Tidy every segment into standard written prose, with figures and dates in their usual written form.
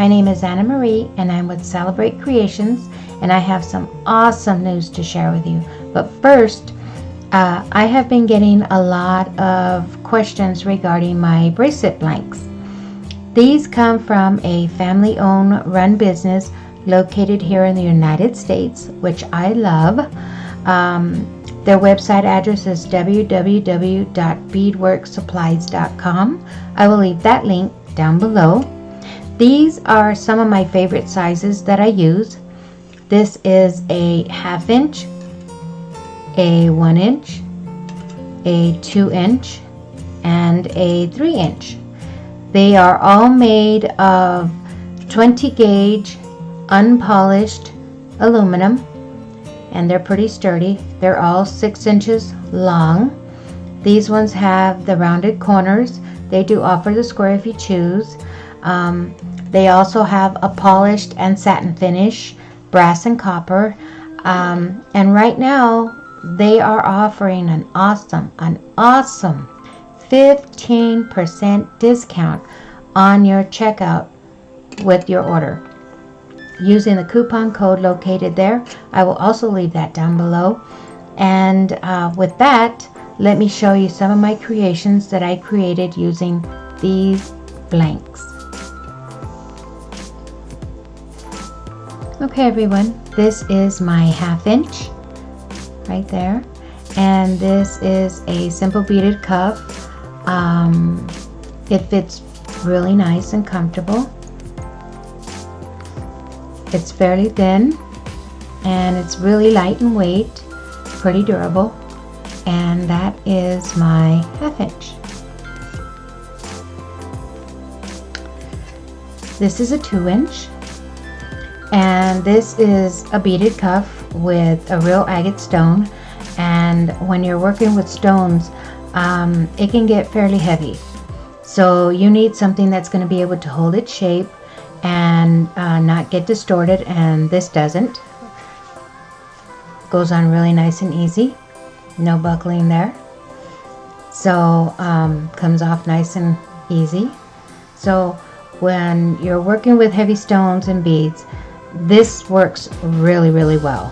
My name is Anna Marie and I'm with Celebrate Creations, and I have some awesome news to share with you. But first, I have been getting a lot of questions regarding my bracelet blanks. These come from a family-owned run business located here in the United States, which I love. Their website address is www.beadworksupplies.com. I will leave that link down below. These are some of my favorite sizes that I use. This is a 1/2 inch, a 1 inch, a 2 inch, and a 3 inch. They are all made of 20 gauge unpolished aluminum, and they're pretty sturdy. They're all 6 inches long. These ones have the rounded corners. They do offer the square if you choose. They also have a polished and satin finish, brass and copper. And right now they are offering an awesome 15% discount on your checkout with your order using the coupon code located there. I will also leave that down below. And with that, let me show you some of my creations that I created using these blanks. Okay everyone, this is my 1/2 inch right there, and this is a simple beaded cuff. It fits really nice and comfortable. It's fairly thin and it's really light in weight, pretty durable, and that is my 1/2 inch. This is a 2 inch, and this is a beaded cuff with a real agate stone. And when you're working with stones, it can get fairly heavy, so you need something that's going to be able to hold its shape and not get distorted, and this doesn't. Goes on really nice and easy, no buckling there, so comes off nice and easy. So when you're working with heavy stones and beads, this works really well.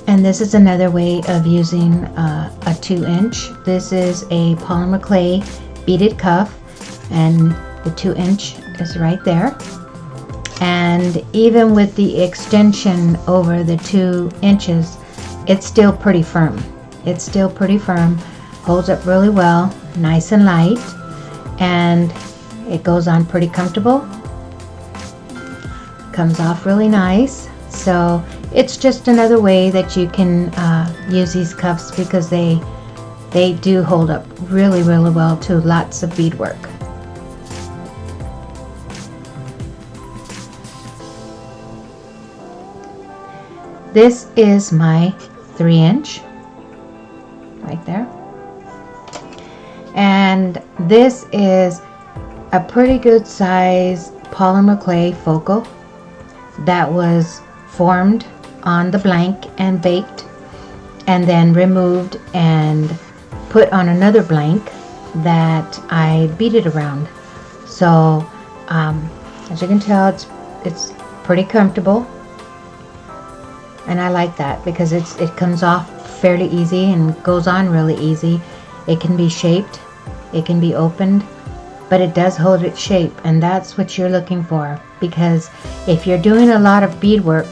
And this is another way of using a 2 inch. This is a polymer clay beaded cuff, and the 2 inch is right there. And even with the extension over the 2 inches, it's still pretty firm. It's still pretty firm, holds up really well, nice and light, and it goes on pretty comfortable. Comes off really nice. So it's just another way that you can use these cuffs, because they do hold up really well to lots of beadwork. This is my 3 inch right there, and this is a pretty good size polymer clay focal that was formed on the blank and baked, and then removed and put on another blank that I beaded around. So as you can tell, it's pretty comfortable, and I like that because it comes off fairly easy and goes on really easy. It can be shaped, it can be opened, but it does hold its shape, and that's what you're looking for. Because if you're doing a lot of beadwork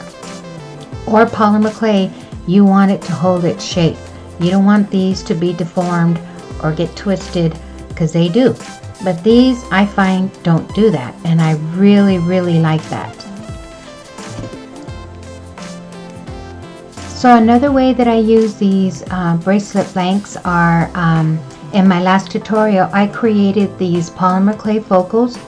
or polymer clay, you want it to hold its shape. You don't want these to be deformed or get twisted, because they do. But these, I find, don't do that, and I really like that. So another way that I use these bracelet blanks are, in my last tutorial, I created these polymer clay focals,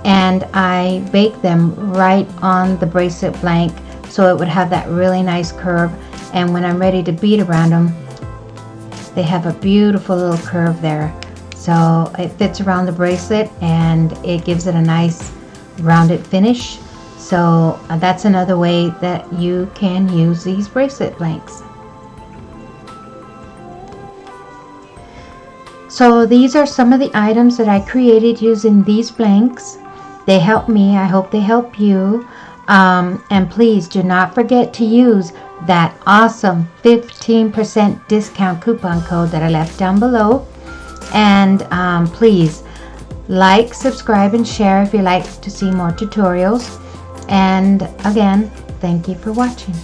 and I baked them right on the bracelet blank so it would have that really nice curve. And when I'm ready to bead around them, they have a beautiful little curve there. So it fits around the bracelet and it gives it a nice rounded finish. So that's another way that you can use these bracelet blanks. So these are some of the items that I created using these blanks. They help me. I hope they help you. And please do not forget to use that awesome 15% discount coupon code that I left down below. And please like, subscribe, and share if you like to see more tutorials. And again, thank you for watching.